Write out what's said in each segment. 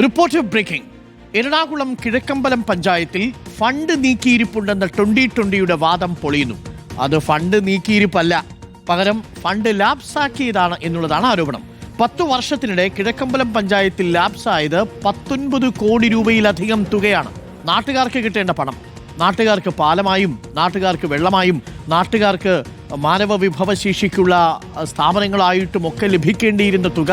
Report breaking. Ernakulam Kizhakkambalam പഞ്ചായത്തിൽ fund നീക്കിയിരിപ്പുണ്ടെന്ന 2020 വാദം പൊളിയുന്നു. അത് ഫണ്ട് നീക്കിയിരിപ്പല്ല, പകരം ഫണ്ട് ലാപ്സാക്കിയതാണ് എന്നുള്ളതാണ് ആരോപണം. 10 വർഷത്തിനിടെ കിഴക്കമ്പലം പഞ്ചായത്തിൽ ലാപ്സായത് 19 കോടി രൂപയിലധികം തുകയാണ്. നാട്ടുകാർക്ക് കിട്ടേണ്ട പണം, നാട്ടുകാർക്ക് പാലമായും നാട്ടുകാർക്ക് വെള്ളമായും നാട്ടുകാർക്ക് മാനവ വിഭവശേഷിക്കുള്ള സ്ഥാപനങ്ങളായിട്ടുമൊക്കെ ലഭിക്കേണ്ടിയിരുന്ന തുക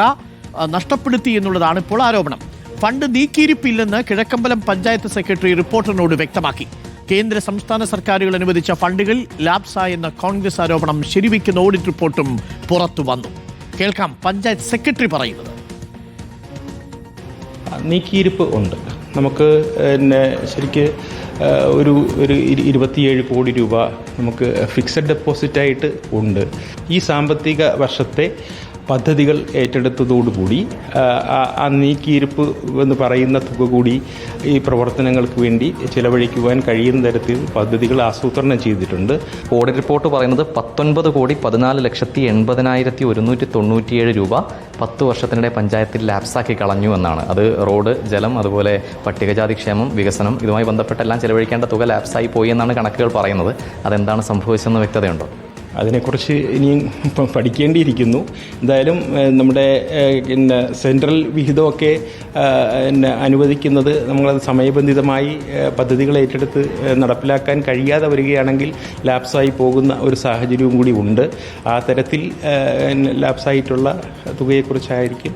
നഷ്ടപ്പെടുത്തി എന്നുള്ളതാണ് ഇപ്പോൾ ആരോപണം. ഫണ്ട് നീക്കിയിരിപ്പില്ലെന്ന് കിഴക്കമ്പലം പഞ്ചായത്ത് സെക്രട്ടറി റിപ്പോർട്ടറിനോട് വ്യക്തമാക്കി. കേന്ദ്ര സംസ്ഥാന സർക്കാരുകൾ അനുവദിച്ച ഫണ്ടുകൾ ലാപ്സായെന്ന കോൺഗ്രസ് ആരോപണം ശരിവയ്ക്കുന്ന ഓഡിറ്റ് റിപ്പോർട്ടും പുറത്തു വന്നു. കേൾക്കാം പഞ്ചായത്ത് സെക്രട്ടറി പറയുന്നത്. നീക്കിയിരിപ്പ് ഉണ്ട്. നമുക്ക് ശരിക്ക് ഒരു 27 കോടി രൂപ നമുക്ക് ഫിക്സഡ് ഡെപ്പോസിറ്റായിട്ട് ഉണ്ട്. ഈ സാമ്പത്തിക വർഷത്തെ പദ്ധതികൾ ഏറ്റെടുത്തതോടുകൂടി ആ നീക്കിയിരിപ്പ് എന്ന് പറയുന്ന തുക കൂടി ഈ പ്രവർത്തനങ്ങൾക്ക് വേണ്ടി ചിലവഴിക്കുവാൻ കഴിയുന്ന തരത്തിൽ പദ്ധതികൾ ആസൂത്രണം ചെയ്തിട്ടുണ്ട്. ഓഡിറ്റ് റിപ്പോർട്ട് പറയുന്നത് 19,14,80,197 രൂപ 10 വർഷത്തിനിടെ പഞ്ചായത്തിൽ ലാപ്സാക്കി കളഞ്ഞു എന്നാണ്. അത് റോഡ്, ജലം, അതുപോലെ പട്ടികജാതി ക്ഷേമം, വികസനം, ഇതുമായി ബന്ധപ്പെട്ടെല്ലാം ചിലവഴിക്കേണ്ട തുക ലാപ്സായി പോയി എന്നാണ് കണക്കുകൾ പറയുന്നത്. അതെന്താണ് സംഭവിച്ചതെന്ന് വ്യക്തതയുണ്ടോ? അതിനെക്കുറിച്ച് ഇനിയും പഠിക്കേണ്ടിയിരിക്കുന്നു. എന്തായാലും നമ്മുടെ സെൻട്രൽ വിഹിതമൊക്കെ അനുവദിക്കുന്നത് നമ്മളത് സമയബന്ധിതമായി പദ്ധതികൾ ഏറ്റെടുത്ത് നടപ്പിലാക്കാൻ കഴിയാതെ വരികയാണെങ്കിൽ ലാപ്സായി പോകുന്ന ഒരു സാഹചര്യവും കൂടി ഉണ്ട്. ആ തരത്തിൽ ലാപ്സായിട്ടുള്ള തുകയെക്കുറിച്ചായിരിക്കും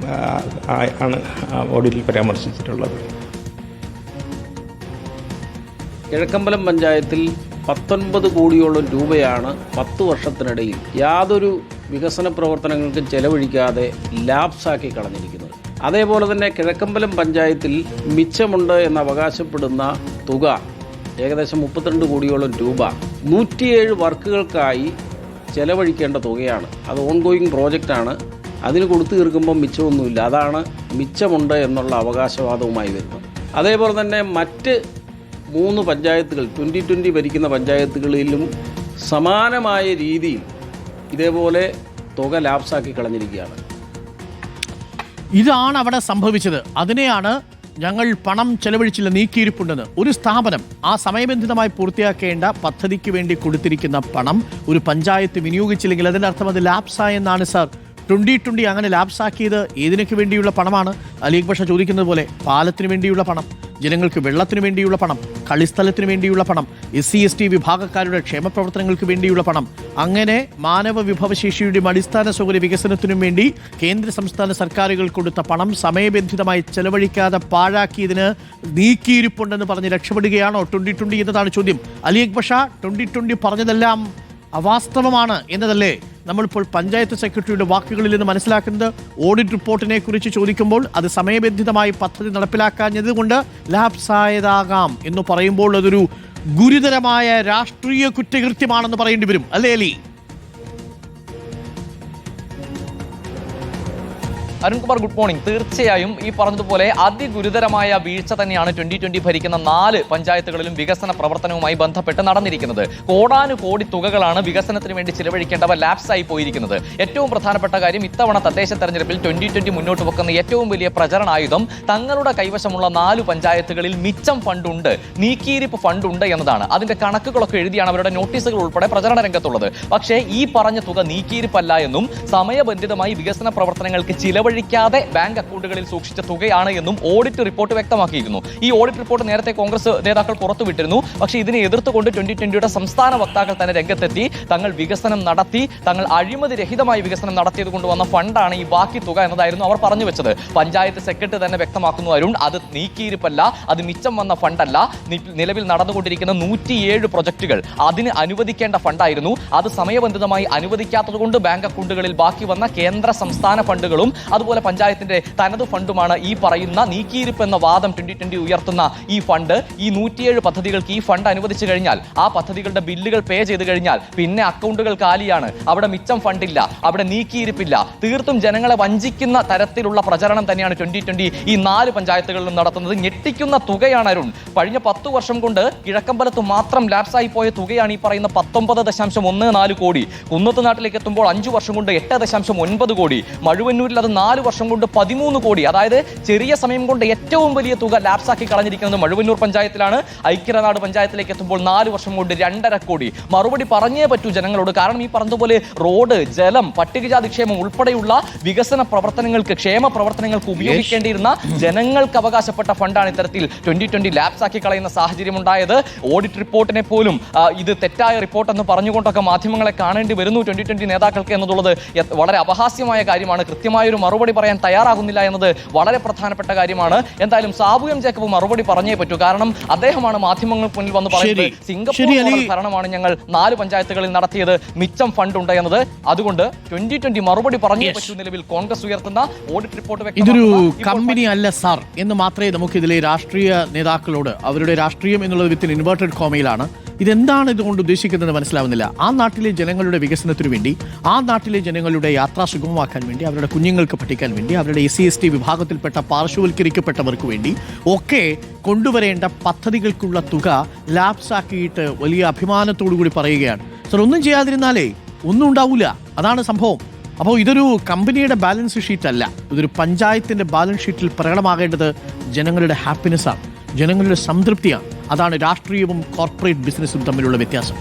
ആണ് ഓഡിറ്റിൽ പരാമർശിച്ചിട്ടുള്ളത്. കിഴക്കമ്പലം പഞ്ചായത്തിൽ 19 കോടിയോളം രൂപയാണ് 10 വർഷത്തിനിടയിൽ യാതൊരു വികസന പ്രവർത്തനങ്ങൾക്കും ചെലവഴിക്കാതെ ലാപ്സാക്കി കളഞ്ഞിരിക്കുന്നത്. അതേപോലെ തന്നെ കിഴക്കമ്പലം പഞ്ചായത്തിൽ മിച്ചമുണ്ട് എന്ന് അവകാശപ്പെടുന്ന തുക ഏകദേശം 32 കോടിയോളം രൂപ 107 വർക്കുകൾക്കായി ചെലവഴിക്കേണ്ട തുകയാണ്. അത് ഓൺഗോയിങ് പ്രോജക്റ്റാണ്. അതിന് കൊടുത്തു തീർക്കുമ്പോൾ മിച്ചമൊന്നുമില്ല. അതാണ് മിച്ചമുണ്ട് എന്നുള്ള അവകാശവാദവുമായി വരുന്നത്. അതേപോലെ തന്നെ മറ്റ് 3 പഞ്ചായത്തുകൾ 2020 ഭരിക്കുന്ന പഞ്ചായത്തുകളിലും സമാനമായ രീതിയിൽ ഇതേപോലെ തുക ലാപ്സാക്കി കളഞ്ഞിരിക്കുകയാണ്. ഇതാണ് അവിടെ സംഭവിച്ചത്. അതിനെയാണ് ഞങ്ങൾ പണം ചെലവഴിച്ചില്ല, നീക്കിയിരിപ്പുണ്ടെന്ന്. ഒരു സ്ഥാപനം ആ സമയബന്ധിതമായി പൂർത്തിയാക്കേണ്ട പദ്ധതിക്ക് വേണ്ടി കൊടുത്തിരിക്കുന്ന പണം ഒരു പഞ്ചായത്ത് വിനിയോഗിച്ചില്ലെങ്കിൽ അതിൻ്റെ അർത്ഥം അത് ലാപ്സായെന്നാണ് സാർ. 2020 അങ്ങനെ ലാപ്സാക്കിയത് ഏതിനൊക്കെ വേണ്ടിയുള്ള പണമാണ്? അലീഖ് ബഷ ചോദിക്കുന്നത് പോലെ പാലത്തിന് വേണ്ടിയുള്ള പണം, ജനങ്ങൾക്ക് വെള്ളത്തിന് വേണ്ടിയുള്ള പണം, കളിസ്ഥലത്തിന് വേണ്ടിയുള്ള പണം, SC/ST വിഭാഗക്കാരുടെ ക്ഷേമ പ്രവർത്തനങ്ങൾക്ക് വേണ്ടിയുള്ള പണം, അങ്ങനെ മാനവ വിഭവശേഷിയുടെയും അടിസ്ഥാന സൗകര്യ വികസനത്തിനും വേണ്ടി കേന്ദ്ര സംസ്ഥാന സർക്കാരുകൾ കൊടുത്ത പണം സമയബന്ധിതമായി ചെലവഴിക്കാതെ പാഴാക്കിയതിന് നീക്കിയിരിപ്പുണ്ടെന്ന് പറഞ്ഞ് രക്ഷപ്പെടുകയാണോ 2020 എന്നതാണ് ചോദ്യം. അലീഖ് ബഷ, 2020 പറഞ്ഞതെല്ലാം അവാസ്തവമാണ് എന്നതല്ലേ നമ്മളിപ്പോൾ പഞ്ചായത്ത് സെക്രട്ടറിയുടെ വാക്കുകളിൽ നിന്ന് മനസ്സിലാക്കുന്നത്? ഓഡിറ്റ് റിപ്പോർട്ടിനെ കുറിച്ച് ചോദിക്കുമ്പോൾ അത് സമയബന്ധിതമായി പദ്ധതി നടപ്പിലാക്കാഞ്ഞത് കൊണ്ട് ലാപ്സായതാകാം എന്ന് പറയുമ്പോൾ അതൊരു ഗുരുതരമായ രാഷ്ട്രീയ കുറ്റകൃത്യമാണെന്ന് പറയേണ്ടി വരും, അല്ലേ അലി? Arunkumar, good morning. തീർച്ചയായും ഈ പറഞ്ഞതുപോലെ അതിഗുരുതരമായ വീഴ്ച തന്നെയാണ് 2020 ഭരിക്കുന്ന 4 പഞ്ചായത്തുകളിലും വികസന പ്രവർത്തനവുമായി ബന്ധപ്പെട്ട് നടന്നിരിക്കുന്നത്. കോടാനുകോടി തുകകളാണ് വികസനത്തിന് വേണ്ടി ചിലവഴിക്കേണ്ടവ ലാപ്സായി പോയിരിക്കുന്നത്. ഏറ്റവും പ്രധാനപ്പെട്ട കാര്യം, ഇത്തവണ തദ്ദേശ തെരഞ്ഞെടുപ്പിൽ 2020 മുന്നോട്ട് വെക്കുന്ന ഏറ്റവും വലിയ പ്രചരണായുധം തങ്ങളുടെ കൈവശമുള്ള 4 പഞ്ചായത്തുകളിൽ മിച്ചം ഫണ്ടുണ്ട്, നീക്കിയിരിപ്പ് ഫണ്ടുണ്ട് എന്നതാണ്. അതിന്റെ കണക്കുകളൊക്കെ എഴുതിയാണ് അവരുടെ നോട്ടീസുകൾ ഉൾപ്പെടെ പ്രചരണ രംഗത്തുള്ളത്. പക്ഷേ ഈ പറഞ്ഞ തുക നീക്കിയിരിപ്പല്ല എന്നും സമയബന്ധിതമായി വികസന പ്രവർത്തനങ്ങൾക്ക് ചിലവഴിക്കാതെ ബാങ്ക് അക്കൗണ്ടുകളിൽ സൂക്ഷിച്ച തുകയാണ് എന്നും ഓഡിറ്റ് റിപ്പോർട്ട് വ്യക്തമാക്കിയിരുന്നു. ഈ ഓഡിറ്റ് റിപ്പോർട്ട് നേരത്തെ കോൺഗ്രസ് നേതാക്കൾ പുറത്തുവിട്ടിരുന്നു. പക്ഷേ ഇതിനെ എതിർത്തുകൊണ്ട് 2020 സംസ്ഥാന വക്താക്കൾ തന്നെ രംഗത്തെത്തി. തങ്ങൾ വികസനം നടത്തി, തങ്ങൾ അഴിമതി രഹിതമായി വികസനം നടത്തിയത് കൊണ്ടുവന്ന ഫണ്ടാണ് ഈ ബാക്കി തുക എന്നതായിരുന്നു അവർ പറഞ്ഞു വെച്ചത്. പഞ്ചായത്ത് സെക്രട്ടറി തന്നെ വ്യക്തമാക്കുന്നു, അരുൺ, അത് നീക്കിയിരിപ്പല്ല, അത് മിച്ചം വന്ന ഫണ്ടല്ല. നിലവിൽ നടന്നുകൊണ്ടിരിക്കുന്ന 107 പ്രൊജക്ടുകൾ അതിന് അനുവദിക്കേണ്ട ഫണ്ടായിരുന്നു. അത് സമയബന്ധിതമായി അനുവദിക്കാത്തത് കൊണ്ട് ബാങ്ക് അക്കൗണ്ടുകളിൽ ബാക്കി വന്ന കേന്ദ്ര സംസ്ഥാന ഫണ്ടുകളും അതുപോലെ പഞ്ചായത്തിന്റെ തനത് ഫണ്ടുമാണ് ഈ പറയുന്ന നീക്കിയിരിപ്പ് എന്ന വാദം 2020 ഉയർത്തുന്ന ഈ ഫണ്ട്. ഈ 107 പദ്ധതികൾക്ക് ഈ ഫണ്ട് അനുവദിച്ചു കഴിഞ്ഞാൽ, ആ പദ്ധതികളുടെ ബില്ലുകൾ പേ ചെയ്ത് കഴിഞ്ഞാൽ പിന്നെ അക്കൗണ്ടുകൾ കാലിയാണ്. അവിടെ മിച്ചം ഫണ്ടില്ല, അവിടെ നീക്കിയിരിപ്പില്ല. തീർത്തും ജനങ്ങളെ വഞ്ചിക്കുന്ന തരത്തിലുള്ള പ്രചരണം തന്നെയാണ് 2020 ഈ 4 പഞ്ചായത്തുകളിലും നടത്തുന്നത്. ഞെട്ടിക്കുന്ന തുകയാണ് അരുൺ. കഴിഞ്ഞ 10 വർഷം കൊണ്ട് കിഴക്കമ്പലത്ത് മാത്രം ലാപ്സായി പോയ തുകയാണ് ഈ പറയുന്ന 19.14 കോടി. കുന്നത്തുനാട്ടിലേക്ക് എത്തുമ്പോൾ 5 വർഷം കൊണ്ട് 8.9 കോടി. മഴുവന്നൂരിൽ അത് 4 വർഷം കൊണ്ട് 13 കോടി, അതായത് ചെറിയ സമയം കൊണ്ട് ഏറ്റവും വലിയ തുക ലാപ്സാക്കി കളഞ്ഞിരിക്കുന്നത് മഴുവന്നൂർ പഞ്ചായത്തിലാണ്. ഐക്യനാട് പഞ്ചായത്തിലേക്ക് എത്തുമ്പോൾ 4 വർഷം കൊണ്ട് 2.5 കോടി. മറുപടി പറഞ്ഞേ പറ്റൂ ജനങ്ങളോട്. കാരണം ഈ പറഞ്ഞതുപോലെ റോഡ്, ജലം, പട്ടികജാതി ക്ഷേമം ഉൾപ്പെടെയുള്ള വികസന പ്രവർത്തനങ്ങൾക്ക്, ക്ഷേമ പ്രവർത്തനങ്ങൾക്ക് ഉപയോഗിക്കേണ്ടിയിരുന്ന ജനങ്ങൾക്ക് അവകാശപ്പെട്ട ഫണ്ടാണ് ഇത്തരത്തിൽ 2020 ലാപ്സാക്കി കളയുന്ന സാഹചര്യം ഉണ്ടായത്. ഓഡിറ്റ് റിപ്പോർട്ടിനെ പോലും ഇത് തെറ്റായ റിപ്പോർട്ടെന്ന് പറഞ്ഞുകൊണ്ടൊക്കെ മാധ്യമങ്ങളെ കാണേണ്ടി വരുന്നു 2020 നേതാക്കൾക്ക് എന്നുള്ളത് വളരെ അപഹാസ്യമായ കാര്യമാണ്. കൃത്യമായൊരു മറുപടി പറയാൻ തയ്യാറാകുന്നില്ല എന്നത് വളരെ പ്രധാനപ്പെട്ട കാര്യമാണ്. എന്തായാലും സാബു എം ജേക്കബ് മറുപടി പറഞ്ഞേ പറ്റൂ. കാരണം അദ്ദേഹമാണ് മാധ്യമങ്ങൾക്ക് മുന്നിൽ വന്ന് പറയുന്നത് സിംഗപ്പൂർ ഭരണമാണ് ഞങ്ങൾ 4 പഞ്ചായത്തുകളിൽ നടത്തിയത്, മിച്ചം ഫണ്ട് ഉണ്ട് എന്നത്. അതുകൊണ്ട് 2020 മറുപടി പറഞ്ഞേ പറ്റൂ. നിലവിൽ കോൺഗ്രസ് ഉയർത്തുന്ന ഓഡിറ്റ് റിപ്പോർട്ട് ഇതൊരു കമ്പനി അല്ല സാർ എന്ന് മാത്രമേ നമുക്ക് ഇതിലെ രാഷ്ട്രീയ നേതാക്കളോട്, അവരുടെ രാഷ്ട്രീയം എന്നുള്ളത് വിത്ത് ഇൻവേർട്ടഡ് കോമയിലാണ്. ഇതെന്താണ് ഇതുകൊണ്ട് ഉദ്ദേശിക്കുന്നത് മനസ്സിലാവുന്നില്ല. ആ നാട്ടിലെ ജനങ്ങളുടെ വികസനത്തിനു വേണ്ടി, ആ നാട്ടിലെ ജനങ്ങളുടെ യാത്രാ സുഗമമാക്കാൻ വേണ്ടി, അവരുടെ കുഞ്ഞുങ്ങൾക്ക് പഠിക്കാൻ വേണ്ടി, അവരുടെ SC/ST വിഭാഗത്തിൽപ്പെട്ട പാർശ്വവൽക്കരിക്കപ്പെട്ടവർക്ക് വേണ്ടി ഒക്കെ കൊണ്ടുവരേണ്ട പദ്ധതികൾക്കുള്ള തുക ലാപ്സാക്കിയിട്ട് വലിയ അഭിമാനത്തോടു കൂടി പറയുകയാണ്. സർ, ഒന്നും ചെയ്യാതിരുന്നാലേ ഒന്നും ഉണ്ടാവില്ല. അതാണ് സംഭവം. അപ്പോൾ ഇതൊരു കമ്പനിയുടെ ബാലൻസ് ഷീറ്റ് അല്ല, ഇതൊരു പഞ്ചായത്തിന്റെ ബാലൻസ് ഷീറ്റിൽ പ്രകടമാകേണ്ടത് ജനങ്ങളുടെ ഹാപ്പിനെസ്സാണ്, ജനങ്ങളുടെ സംതൃപ്തിയാണ്. അതാണ് രാഷ്ട്രീയവും കോർപ്പറേറ്റ് ബിസിനസ്സും തമ്മിലുള്ള വ്യത്യാസം.